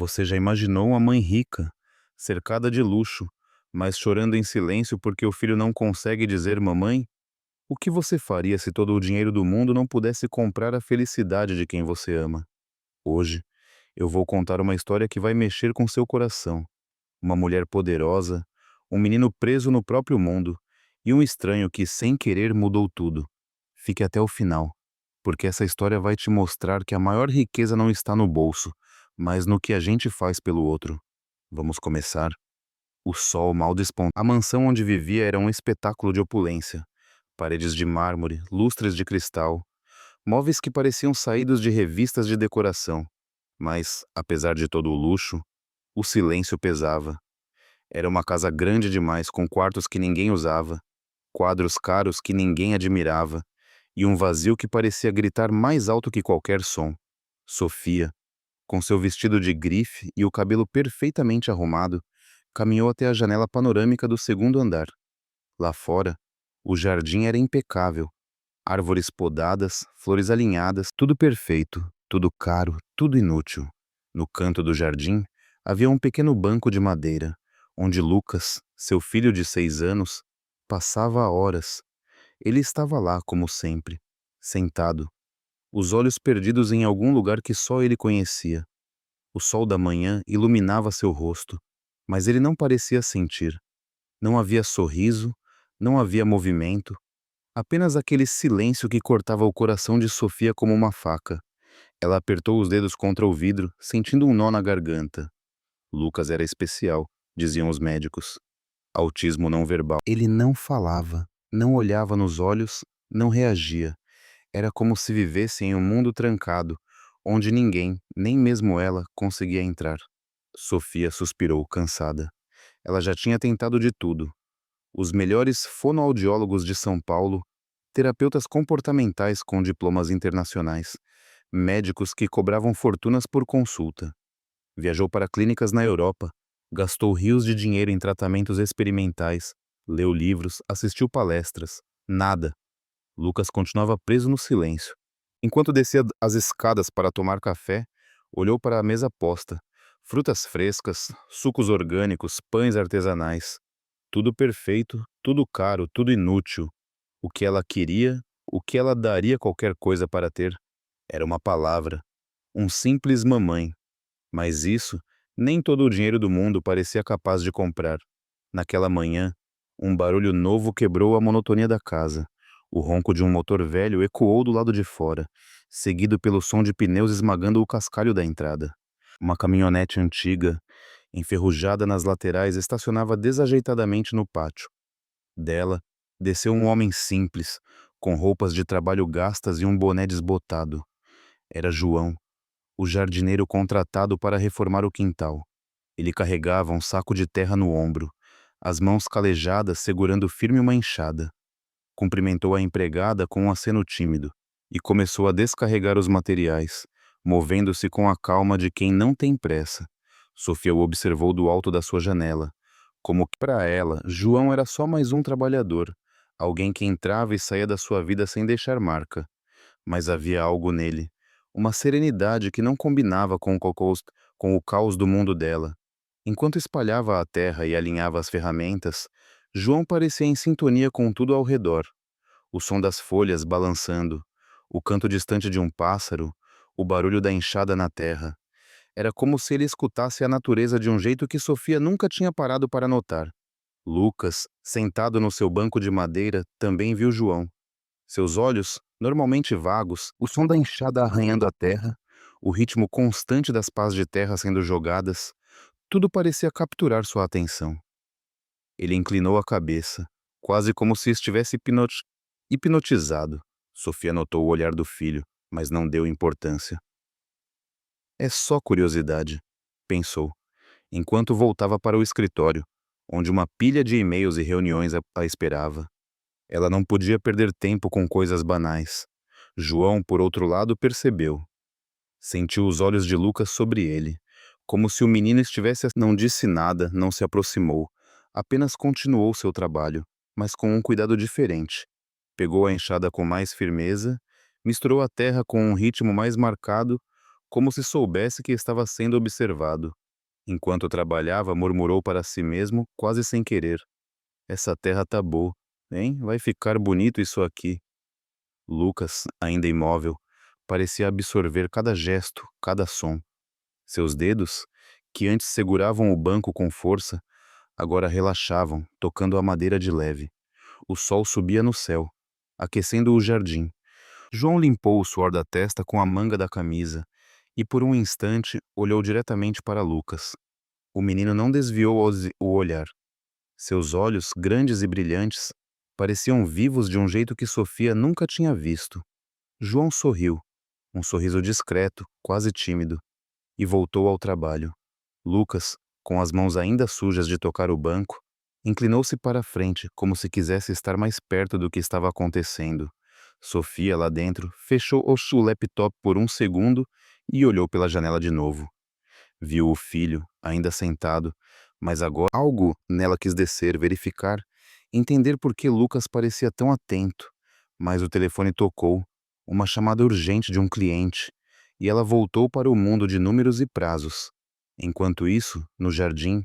Você já imaginou uma mãe rica, cercada de luxo, mas chorando em silêncio porque o filho não consegue dizer mamãe? O que você faria se todo o dinheiro do mundo não pudesse comprar a felicidade de quem você ama? Hoje, eu vou contar uma história que vai mexer com seu coração. Uma mulher poderosa, um menino preso no próprio mundo e um estranho que, sem querer, mudou tudo. Fique até o final, porque essa história vai te mostrar que a maior riqueza não está no bolso, mas no que a gente faz pelo outro. Vamos começar. O sol mal despontou. A mansão onde vivia era um espetáculo de opulência. Paredes de mármore, lustres de cristal, móveis que pareciam saídos de revistas de decoração. Mas, apesar de todo o luxo, o silêncio pesava. Era uma casa grande demais, com quartos que ninguém usava, quadros caros que ninguém admirava, e um vazio que parecia gritar mais alto que qualquer som. Sofia, com seu vestido de grife e o cabelo perfeitamente arrumado, caminhou até a janela panorâmica do segundo andar. Lá fora, o jardim era impecável. Árvores podadas, flores alinhadas, tudo perfeito, tudo caro, tudo inútil. No canto do jardim, havia um pequeno banco de madeira, onde Lucas, seu filho de 6 anos, passava horas. Ele estava lá, como sempre, sentado, os olhos perdidos em algum lugar que só ele conhecia. O sol da manhã iluminava seu rosto, mas ele não parecia sentir. Não havia sorriso, não havia movimento, apenas aquele silêncio que cortava o coração de Sofia como uma faca. Ela apertou os dedos contra o vidro, sentindo um nó na garganta. Lucas era especial, diziam os médicos. Autismo não verbal. Ele não falava, não olhava nos olhos, não reagia. Era como se vivesse em um mundo trancado, onde ninguém, nem mesmo ela, conseguia entrar. Sofia suspirou, cansada. Ela já tinha tentado de tudo. Os melhores fonoaudiólogos de São Paulo, terapeutas comportamentais com diplomas internacionais, médicos que cobravam fortunas por consulta. Viajou para clínicas na Europa, gastou rios de dinheiro em tratamentos experimentais, leu livros, assistiu palestras. Nada. Lucas continuava preso no silêncio. Enquanto descia as escadas para tomar café, olhou para a mesa posta. Frutas frescas, sucos orgânicos, pães artesanais. Tudo perfeito, tudo caro, tudo inútil. O que ela queria, o que ela daria qualquer coisa para ter, era uma palavra, um simples mamãe. Mas isso, nem todo o dinheiro do mundo parecia capaz de comprar. Naquela manhã, um barulho novo quebrou a monotonia da casa. O ronco de um motor velho ecoou do lado de fora, seguido pelo som de pneus esmagando o cascalho da entrada. Uma caminhonete antiga, enferrujada nas laterais, estacionava desajeitadamente no pátio. Dela, desceu um homem simples, com roupas de trabalho gastas e um boné desbotado. Era João, o jardineiro contratado para reformar o quintal. Ele carregava um saco de terra no ombro, as mãos calejadas segurando firme uma enxada. Cumprimentou a empregada com um aceno tímido e começou a descarregar os materiais, movendo-se com a calma de quem não tem pressa. Sofia o observou do alto da sua janela, como que para ela, João era só mais um trabalhador, alguém que entrava e saía da sua vida sem deixar marca. Mas havia algo nele, uma serenidade que não combinava com o caos do mundo dela. Enquanto espalhava a terra e alinhava as ferramentas, João parecia em sintonia com tudo ao redor. O som das folhas balançando, o canto distante de um pássaro, o barulho da enxada na terra. Era como se ele escutasse a natureza de um jeito que Sofia nunca tinha parado para notar. Lucas, sentado no seu banco de madeira, também viu João. Seus olhos, normalmente vagos, o som da enxada arranhando a terra, o ritmo constante das pás de terra sendo jogadas, tudo parecia capturar sua atenção. Ele inclinou a cabeça, quase como se estivesse hipnotizado. Sofia notou o olhar do filho, mas não deu importância. É só curiosidade, pensou, enquanto voltava para o escritório, onde uma pilha de e-mails e reuniões a esperava. Ela não podia perder tempo com coisas banais. João, por outro lado, percebeu. Sentiu os olhos de Lucas sobre ele, como se o menino estivesse. Não disse nada, não se aproximou, apenas continuou seu trabalho, mas com um cuidado diferente. Pegou a enxada com mais firmeza, misturou a terra com um ritmo mais marcado, como se soubesse que estava sendo observado. Enquanto trabalhava, murmurou para si mesmo, quase sem querer: essa terra tá boa, hein? Vai ficar bonito isso aqui. Lucas, ainda imóvel, parecia absorver cada gesto, cada som. Seus dedos, que antes seguravam o banco com força, agora relaxavam, tocando a madeira de leve. O sol subia no céu, aquecendo o jardim. João limpou o suor da testa com a manga da camisa e, por um instante, olhou diretamente para Lucas. O menino não desviou o olhar. Seus olhos, grandes e brilhantes, pareciam vivos de um jeito que Sofia nunca tinha visto. João sorriu, um sorriso discreto, quase tímido, e voltou ao trabalho. Lucas, com as mãos ainda sujas de tocar o banco, inclinou-se para a frente, como se quisesse estar mais perto do que estava acontecendo. Sofia, lá dentro, fechou o laptop por um segundo e olhou pela janela de novo. Viu o filho, ainda sentado, mas agora algo nela quis descer, verificar, entender por que Lucas parecia tão atento. Mas o telefone tocou, uma chamada urgente de um cliente, e ela voltou para o mundo de números e prazos. Enquanto isso, no jardim,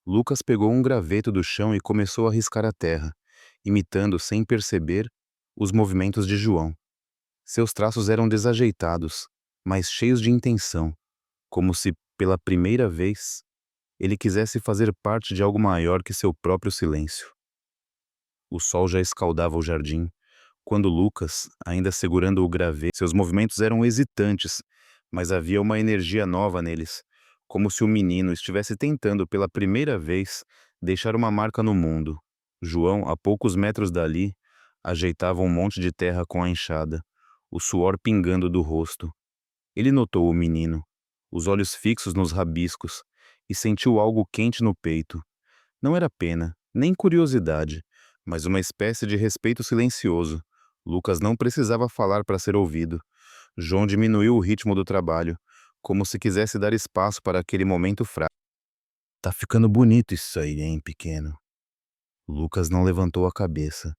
Lucas pegou um graveto do chão e começou a riscar a terra, imitando, sem perceber, os movimentos de João. Seus traços eram desajeitados, mas cheios de intenção, como se, pela primeira vez, ele quisesse fazer parte de algo maior que seu próprio silêncio. O sol já escaldava o jardim, quando Lucas, ainda segurando o graveto, seus movimentos eram hesitantes, mas havia uma energia nova neles, como se o menino estivesse tentando pela primeira vez deixar uma marca no mundo. João, a poucos metros dali, ajeitava um monte de terra com a enxada, o suor pingando do rosto. Ele notou o menino, os olhos fixos nos rabiscos, e sentiu algo quente no peito. Não era pena, nem curiosidade, mas uma espécie de respeito silencioso. Lucas não precisava falar para ser ouvido. João diminuiu o ritmo do trabalho, como se quisesse dar espaço para aquele momento fraco. Tá ficando bonito isso aí, hein, pequeno? Lucas não levantou a cabeça,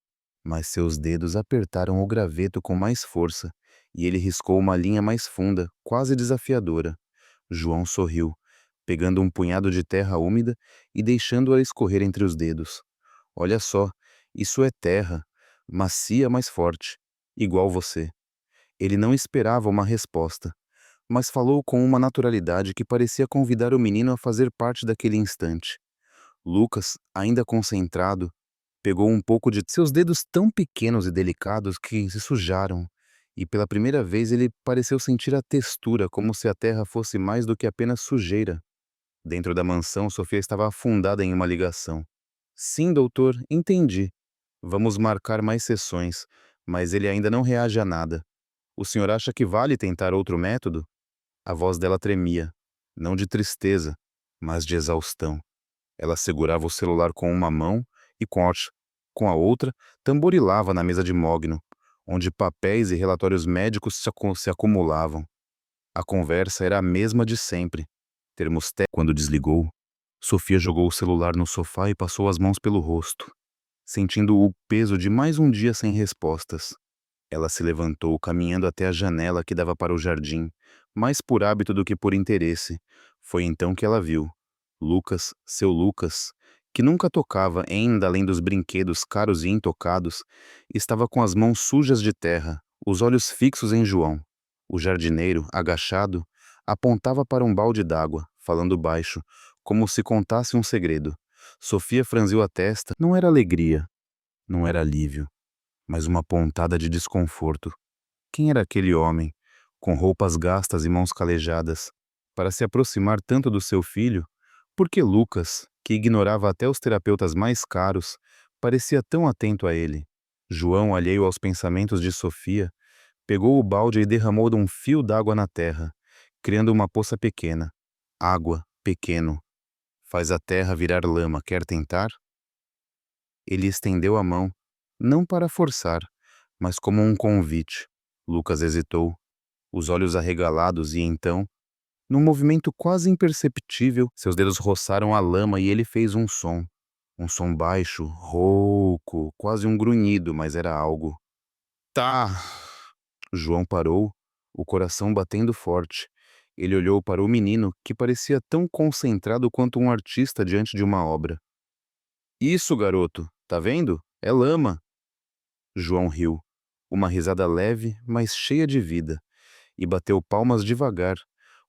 mas seus dedos apertaram o graveto com mais força, e ele riscou uma linha mais funda, quase desafiadora. João sorriu, pegando um punhado de terra úmida e deixando-a escorrer entre os dedos. Olha só, isso é terra, macia, mas forte, igual você. Ele não esperava uma resposta, mas falou com uma naturalidade que parecia convidar o menino a fazer parte daquele instante. Lucas, ainda concentrado, pegou um pouco de seus dedos tão pequenos e delicados que se sujaram, e pela primeira vez ele pareceu sentir a textura, como se a terra fosse mais do que apenas sujeira. Dentro da mansão, Sofia estava afundada em uma ligação. Sim, doutor, entendi. Vamos marcar mais sessões, mas ele ainda não reage a nada. O senhor acha que vale tentar outro método? A voz dela tremia, não de tristeza, mas de exaustão. Ela segurava o celular com uma mão e com a outra tamborilava na mesa de mogno, onde papéis e relatórios médicos se acumulavam. A conversa era a mesma de sempre. Termos técnicos. Quando desligou, Sofia jogou o celular no sofá e passou as mãos pelo rosto, sentindo o peso de mais um dia sem respostas. Ela se levantou, caminhando até a janela que dava para o jardim, mais por hábito do que por interesse. Foi então que ela viu Lucas, seu Lucas, que nunca tocava ainda além dos brinquedos caros e intocados, estava com as mãos sujas de terra, os olhos fixos em João. O jardineiro, agachado, apontava para um balde d'água, falando baixo, como se contasse um segredo. Sofia franziu a testa. Não era alegria, não era alívio, mas uma pontada de desconforto. Quem era aquele homem, com roupas gastas e mãos calejadas, para se aproximar tanto do seu filho? Por que Lucas, que ignorava até os terapeutas mais caros, parecia tão atento a ele? João, alheio aos pensamentos de Sofia, pegou o balde e derramou de um fio d'água na terra, criando uma poça pequena. Água, pequeno. Faz a terra virar lama, quer tentar? Ele estendeu a mão, não para forçar, mas como um convite. Lucas hesitou, os olhos arregalados, e então, num movimento quase imperceptível, seus dedos roçaram a lama e ele fez um som. Um som baixo, rouco, quase um grunhido, mas era algo. Tá! João parou, o coração batendo forte, Ele olhou para o menino, que parecia tão concentrado quanto um artista diante de uma obra. Isso, garoto, tá vendo? É lama. João riu, uma risada leve, mas cheia de vida, e bateu palmas devagar,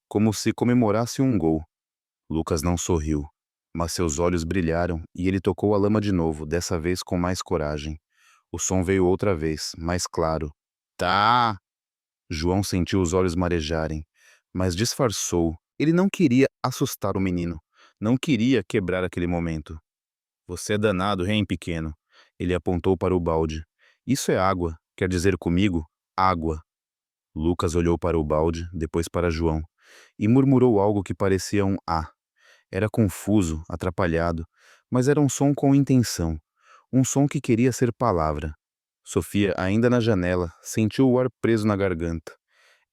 como se comemorasse um gol. Lucas não sorriu, mas seus olhos brilharam e ele tocou a lama de novo, dessa vez com mais coragem. O som veio outra vez, mais claro. Tá! João sentiu os olhos marejarem, mas disfarçou. Ele não queria assustar o menino. Não queria quebrar aquele momento. Você é danado, hein, pequeno? Ele apontou para o balde. Isso é água. Quer dizer comigo? Água. Lucas olhou para o balde, depois para João, e murmurou algo que parecia um A. Era confuso, atrapalhado, mas era um som com intenção. Um som que queria ser palavra. Sofia, ainda na janela, sentiu o ar preso na garganta.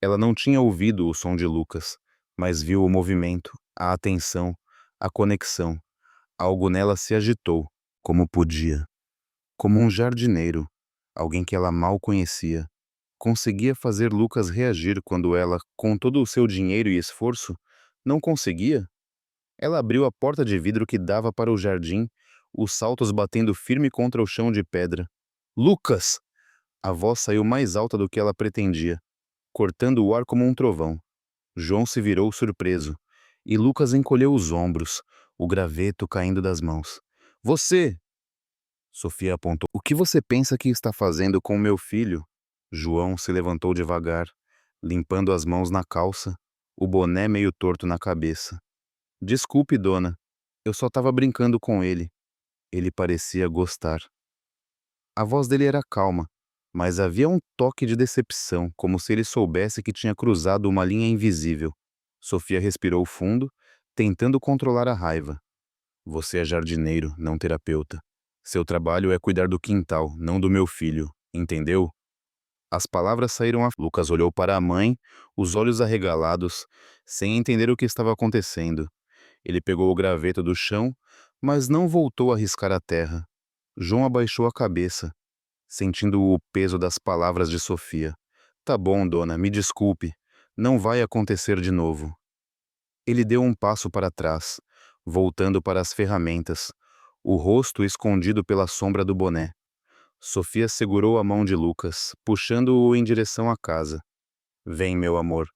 Ela não tinha ouvido o som de Lucas, mas viu o movimento, a atenção, a conexão. Algo nela se agitou, como podia. Como um jardineiro, alguém que ela mal conhecia, conseguia fazer Lucas reagir quando ela, com todo o seu dinheiro e esforço, não conseguia? Ela abriu a porta de vidro que dava para o jardim, os saltos batendo firme contra o chão de pedra. Lucas! A voz saiu mais alta do que ela pretendia, cortando o ar como um trovão. João se virou surpreso, e Lucas encolheu os ombros, o graveto caindo das mãos. Você! Sofia apontou. O que você pensa que está fazendo com meu filho? João se levantou devagar, limpando as mãos na calça, o boné meio torto na cabeça. Desculpe, dona. Eu só estava brincando com ele. Ele parecia gostar. A voz dele era calma, mas havia um toque de decepção, como se ele soubesse que tinha cruzado uma linha invisível. Sofia respirou fundo, tentando controlar a raiva. Você é jardineiro, não terapeuta. Seu trabalho é cuidar do quintal, não do meu filho, entendeu? As palavras saíram a... Lucas olhou para a mãe, os olhos arregalados, sem entender o que estava acontecendo. Ele pegou o graveto do chão, mas não voltou a riscar a terra. João abaixou a cabeça, sentindo o peso das palavras de Sofia. Tá bom, dona, me desculpe. Não vai acontecer de novo. Ele deu um passo para trás, voltando para as ferramentas, o rosto escondido pela sombra do boné. Sofia segurou a mão de Lucas, puxando-o em direção à casa. Vem, meu amor.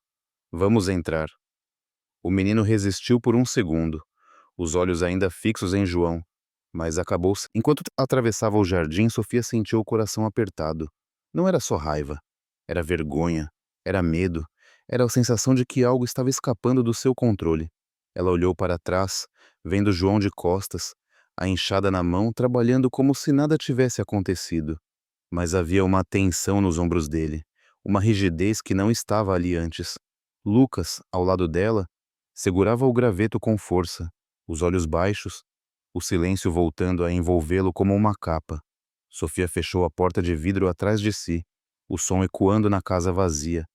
Vamos entrar. O menino resistiu por um segundo, os olhos ainda fixos em João, mas acabou. Enquanto atravessava o jardim, Sofia sentiu o coração apertado. Não era só raiva, era vergonha, era medo, era a sensação de que algo estava escapando do seu controle. Ela olhou para trás, vendo João de costas, a enxada na mão, trabalhando como se nada tivesse acontecido. Mas havia uma tensão nos ombros dele, uma rigidez que não estava ali antes. Lucas, ao lado dela, segurava o graveto com força, os olhos baixos, o silêncio voltando a envolvê-lo como uma capa. Sofia fechou a porta de vidro atrás de si, o som ecoando na casa vazia,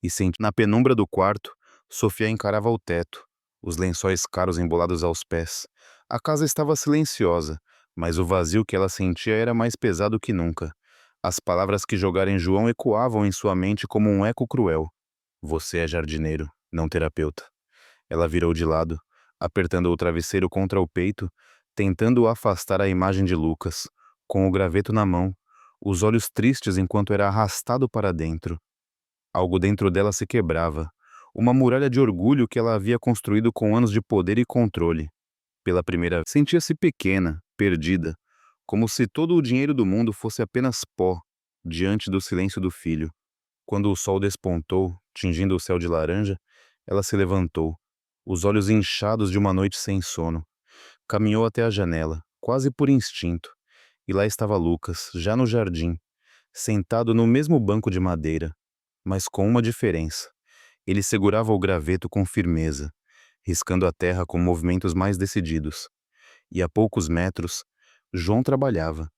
e na penumbra do quarto, Sofia encarava o teto, os lençóis caros embolados aos pés. A casa estava silenciosa, mas o vazio que ela sentia era mais pesado que nunca. As palavras que jogara em João ecoavam em sua mente como um eco cruel. Você é jardineiro, não terapeuta. Ela virou de lado, apertando o travesseiro contra o peito, tentando afastar a imagem de Lucas, com o graveto na mão, os olhos tristes enquanto era arrastado para dentro. Algo dentro dela se quebrava, uma muralha de orgulho que ela havia construído com anos de poder e controle. Pela primeira vez, sentia-se pequena, perdida, como se todo o dinheiro do mundo fosse apenas pó, diante do silêncio do filho. Quando o sol despontou, tingindo o céu de laranja, ela se levantou, os olhos inchados de uma noite sem sono. Caminhou até a janela, quase por instinto, e lá estava Lucas, já no jardim, sentado no mesmo banco de madeira, mas com uma diferença. Ele segurava o graveto com firmeza, riscando a terra com movimentos mais decididos. E a poucos metros, João trabalhava,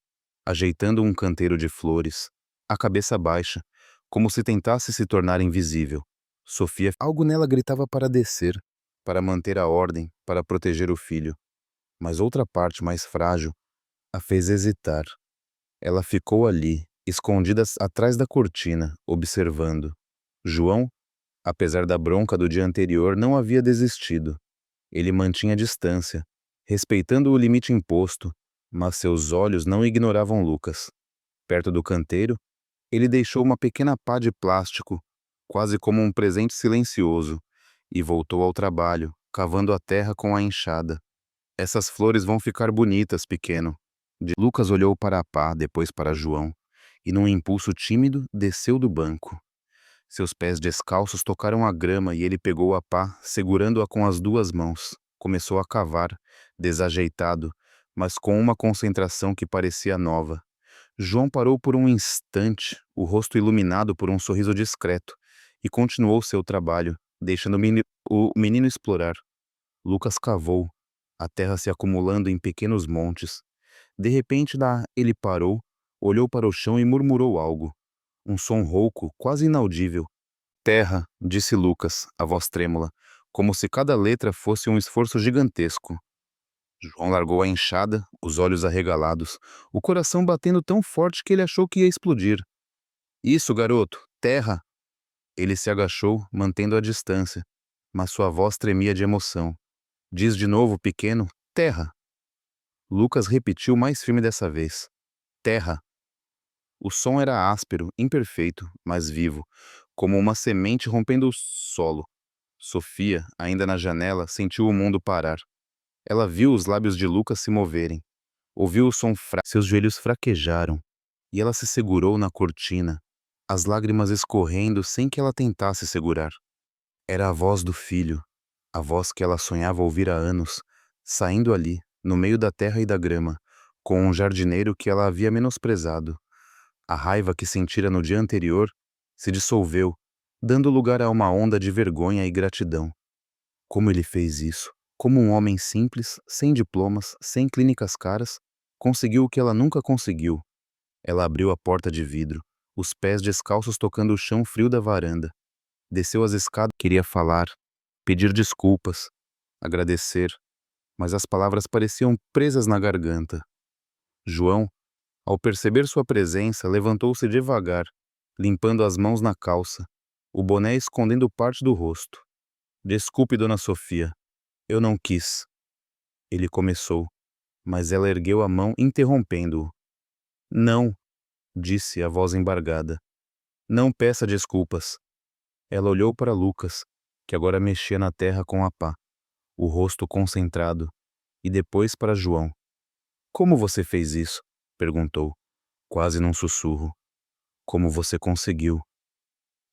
ajeitando um canteiro de flores, a cabeça baixa, como se tentasse se tornar invisível. Sofia, algo nela gritava para descer, para manter a ordem, para proteger o filho. Mas outra parte mais frágil a fez hesitar. Ela ficou ali, escondida atrás da cortina, observando. João, Apesar da bronca do dia anterior, não havia desistido. Ele mantinha distância, respeitando o limite imposto, mas seus olhos não ignoravam Lucas. Perto do canteiro, ele deixou uma pequena pá de plástico, quase como um presente silencioso, e voltou ao trabalho, cavando a terra com a enxada. Essas flores vão ficar bonitas, pequeno. Lucas olhou para a pá, depois para João, e num impulso tímido, desceu do banco. Seus pés descalços tocaram a grama e ele pegou a pá, segurando-a com as duas mãos. Começou a cavar, desajeitado, mas com uma concentração que parecia nova. João parou por um instante, o rosto iluminado por um sorriso discreto, e continuou seu trabalho, deixando o menino explorar. Lucas cavou, a terra se acumulando em pequenos montes. De repente, ele parou, olhou para o chão e murmurou algo. Um som rouco, quase inaudível. Terra, disse Lucas, a voz trêmula, como se cada letra fosse um esforço gigantesco. João largou a enxada, os olhos arregalados, o coração batendo tão forte que ele achou que ia explodir. Isso, garoto, terra! Ele se agachou, mantendo a distância, mas sua voz tremia de emoção. Diz de novo, pequeno, terra! Lucas repetiu mais firme dessa vez. Terra! O som era áspero, imperfeito, mas vivo, como uma semente rompendo o solo. Sofia, ainda na janela, sentiu o mundo parar. Ela viu os lábios de Lucas se moverem. Ouviu o som fraco. Seus joelhos fraquejaram, e ela se segurou na cortina, as lágrimas escorrendo sem que ela tentasse segurar. Era a voz do filho, a voz que ela sonhava ouvir há anos, saindo ali, no meio da terra e da grama, com um jardineiro que ela havia menosprezado. A raiva que sentira no dia anterior se dissolveu, dando lugar a uma onda de vergonha e gratidão. Como ele fez isso? Como um homem simples, sem diplomas, sem clínicas caras, conseguiu o que ela nunca conseguiu. Ela abriu a porta de vidro, os pés descalços tocando o chão frio da varanda. Desceu as escadas. Queria falar, pedir desculpas, agradecer, mas as palavras pareciam presas na garganta. João, ao perceber sua presença, levantou-se devagar, limpando as mãos na calça, o boné escondendo parte do rosto. Desculpe, dona Sofia. Eu não quis. Ele começou, mas ela ergueu a mão, interrompendo-o. Não, disse a voz embargada. Não peça desculpas. Ela olhou para Lucas, que agora mexia na terra com a pá, o rosto concentrado, e depois para João. Como você fez isso? Perguntou, quase num sussurro. Como você conseguiu?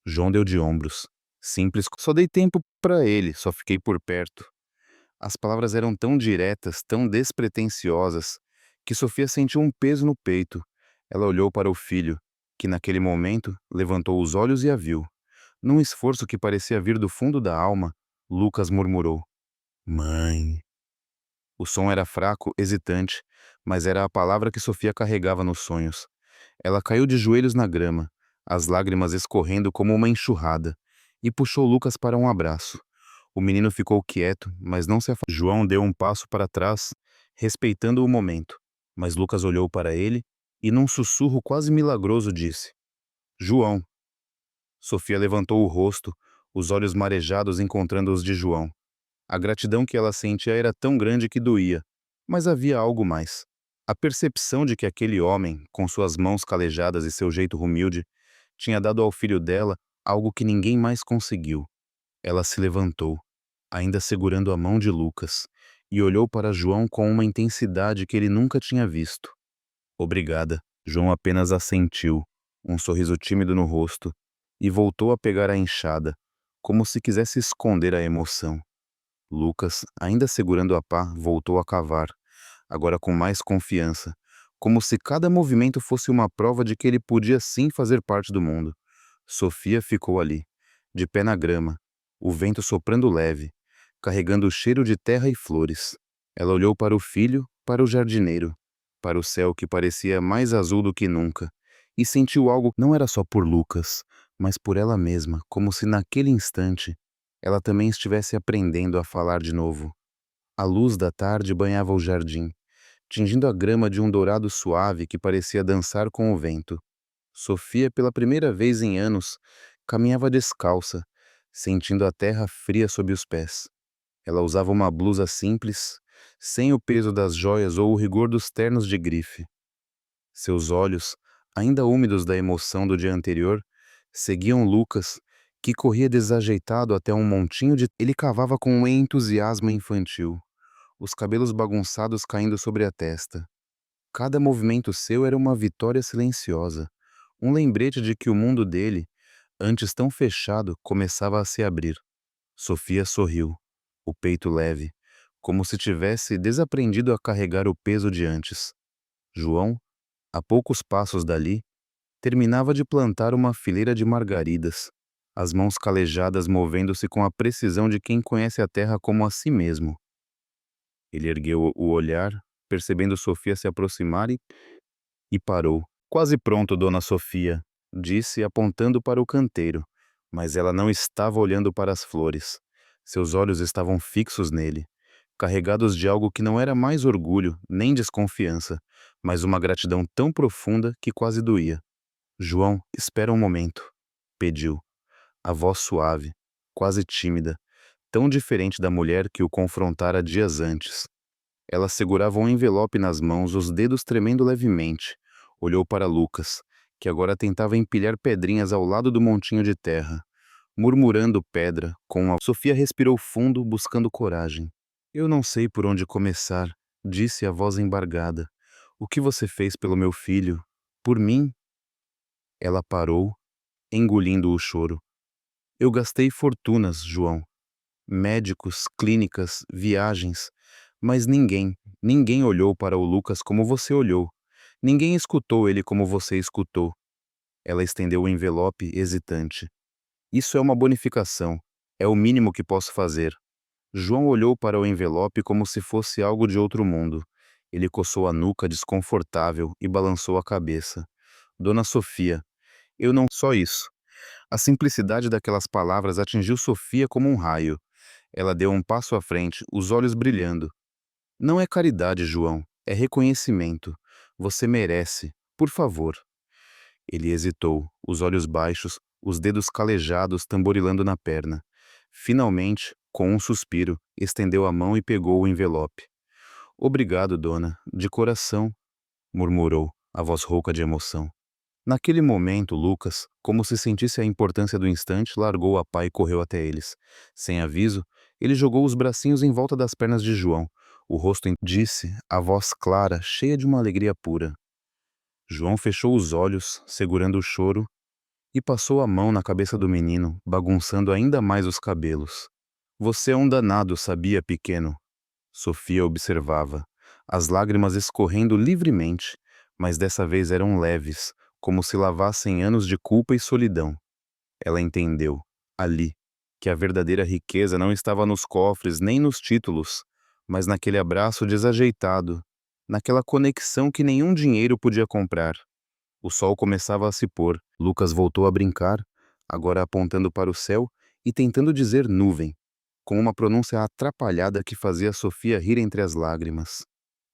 João deu de ombros. Simples, só dei tempo para ele, só fiquei por perto. As palavras eram tão diretas, tão despretensiosas, que Sofia sentiu um peso no peito. Ela olhou para o filho, que naquele momento levantou os olhos e a viu. Num esforço que parecia vir do fundo da alma, Lucas murmurou: Mãe. O som era fraco, hesitante, mas era a palavra que Sofia carregava nos sonhos. Ela caiu de joelhos na grama, as lágrimas escorrendo como uma enxurrada, e puxou Lucas para um abraço. O menino ficou quieto, mas não se afastou. João deu um passo para trás, respeitando o momento, mas Lucas olhou para ele e, num sussurro quase milagroso, disse: João. Sofia levantou o rosto, os olhos marejados encontrando os de João. A gratidão que ela sentia era tão grande que doía, mas havia algo mais. A percepção de que aquele homem, com suas mãos calejadas e seu jeito humilde, tinha dado ao filho dela algo que ninguém mais conseguiu. Ela se levantou, ainda segurando a mão de Lucas, e olhou para João com uma intensidade que ele nunca tinha visto. Obrigada. João apenas assentiu, um sorriso tímido no rosto, e voltou a pegar a enxada, como se quisesse esconder a emoção. Lucas, ainda segurando a pá, voltou a cavar, agora com mais confiança, como se cada movimento fosse uma prova de que ele podia sim fazer parte do mundo. Sofia ficou ali, de pé na grama, o vento soprando leve, carregando o cheiro de terra e flores. Ela olhou para o filho, para o jardineiro, para o céu que parecia mais azul do que nunca, e sentiu algo que não era só por Lucas, mas por ela mesma, como se naquele instante ela também estivesse aprendendo a falar de novo. A luz da tarde banhava o jardim, tingindo a grama de um dourado suave que parecia dançar com o vento. Sofia, pela primeira vez em anos, caminhava descalça, sentindo a terra fria sob os pés. Ela usava uma blusa simples, sem o peso das joias ou o rigor dos ternos de grife. Seus olhos, ainda úmidos da emoção do dia anterior, seguiam Lucas, que corria desajeitado até um montinho de... Ele cavava com um entusiasmo infantil, os cabelos bagunçados caindo sobre a testa. Cada movimento seu era uma vitória silenciosa, um lembrete de que o mundo dele, antes tão fechado, começava a se abrir. Sofia sorriu, o peito leve, como se tivesse desaprendido a carregar o peso de antes. João, a poucos passos dali, terminava de plantar uma fileira de margaridas, as mãos calejadas movendo-se com a precisão de quem conhece a terra como a si mesmo. Ele ergueu o olhar, percebendo Sofia se aproximar e parou. Quase pronto, dona Sofia, disse apontando para o canteiro, mas ela não estava olhando para as flores. Seus olhos estavam fixos nele, carregados de algo que não era mais orgulho nem desconfiança, mas uma gratidão tão profunda que quase doía. João, espera um momento, pediu, a voz suave, quase tímida, tão diferente da mulher que o confrontara dias antes. Ela segurava um envelope nas mãos, os dedos tremendo levemente. Olhou para Lucas, que agora tentava empilhar pedrinhas ao lado do montinho de terra, murmurando pedra com a... Sofia respirou fundo, buscando coragem. Eu não sei por onde começar, disse a voz embargada. O que você fez pelo meu filho? Por mim? Ela parou, engolindo o choro. Eu gastei fortunas, João. Médicos, clínicas, viagens. Mas ninguém olhou para o Lucas como você olhou. Ninguém escutou ele como você escutou. Ela estendeu o envelope, hesitante. Isso é uma bonificação. É o mínimo que posso fazer. João olhou para o envelope como se fosse algo de outro mundo. Ele coçou a nuca desconfortável e balançou a cabeça. Dona Sofia, eu não... Só isso. A simplicidade daquelas palavras atingiu Sofia como um raio. Ela deu um passo à frente, os olhos brilhando. Não é caridade, João, é reconhecimento. Você merece. Por favor. Ele hesitou, os olhos baixos, os dedos calejados tamborilando na perna. Finalmente, com um suspiro, estendeu a mão e pegou o envelope. Obrigado, dona, de coração, murmurou, a voz rouca de emoção. Naquele momento, Lucas, como se sentisse a importância do instante, largou a pá e correu até eles. Sem aviso, ele jogou os bracinhos em volta das pernas de João. O rosto disse, a voz clara, cheia de uma alegria pura. João fechou os olhos, segurando o choro, e passou a mão na cabeça do menino, bagunçando ainda mais os cabelos. Você é um danado, sabia, pequeno? Sofia observava, as lágrimas escorrendo livremente, mas dessa vez eram leves, como se lavassem anos de culpa e solidão. Ela entendeu, ali, que a verdadeira riqueza não estava nos cofres nem nos títulos, mas naquele abraço desajeitado, naquela conexão que nenhum dinheiro podia comprar. O sol começava a se pôr. Lucas voltou a brincar, agora apontando para o céu e tentando dizer nuvem, com uma pronúncia atrapalhada que fazia Sofia rir entre as lágrimas.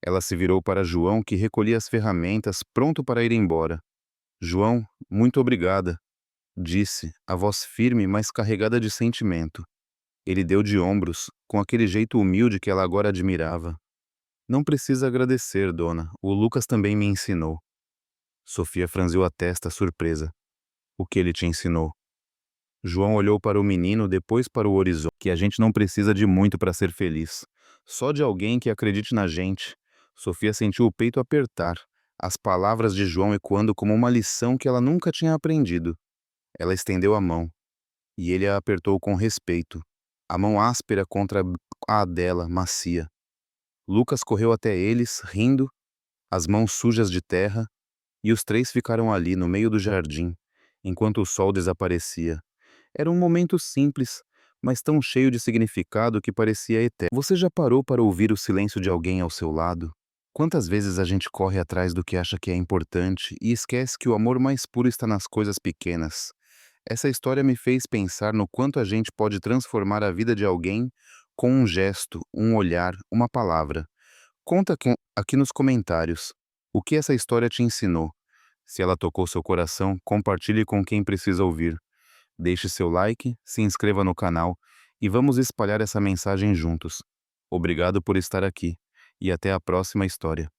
Ela se virou para João, que recolhia as ferramentas, pronto para ir embora. João, muito obrigada, disse, a voz firme, mas carregada de sentimento. Ele deu de ombros, com aquele jeito humilde que ela agora admirava. Não precisa agradecer, dona. O Lucas também me ensinou. Sofia franziu a testa, surpresa. O que ele te ensinou? João olhou para o menino, depois para o horizonte. Que a gente não precisa de muito para ser feliz. Só de alguém que acredite na gente. Sofia sentiu o peito apertar, as palavras de João ecoando como uma lição que ela nunca tinha aprendido. Ela estendeu a mão, e ele a apertou com respeito, a mão áspera contra a dela, macia. Lucas correu até eles, rindo, as mãos sujas de terra, e os três ficaram ali, no meio do jardim, enquanto o sol desaparecia. Era um momento simples, mas tão cheio de significado que parecia eterno. Você já parou para ouvir o silêncio de alguém ao seu lado? Quantas vezes a gente corre atrás do que acha que é importante e esquece que o amor mais puro está nas coisas pequenas? Essa história me fez pensar no quanto a gente pode transformar a vida de alguém com um gesto, um olhar, uma palavra. Conta aqui nos comentários o que essa história te ensinou. Se ela tocou seu coração, compartilhe com quem precisa ouvir. Deixe seu like, se inscreva no canal e vamos espalhar essa mensagem juntos. Obrigado por estar aqui e até a próxima história.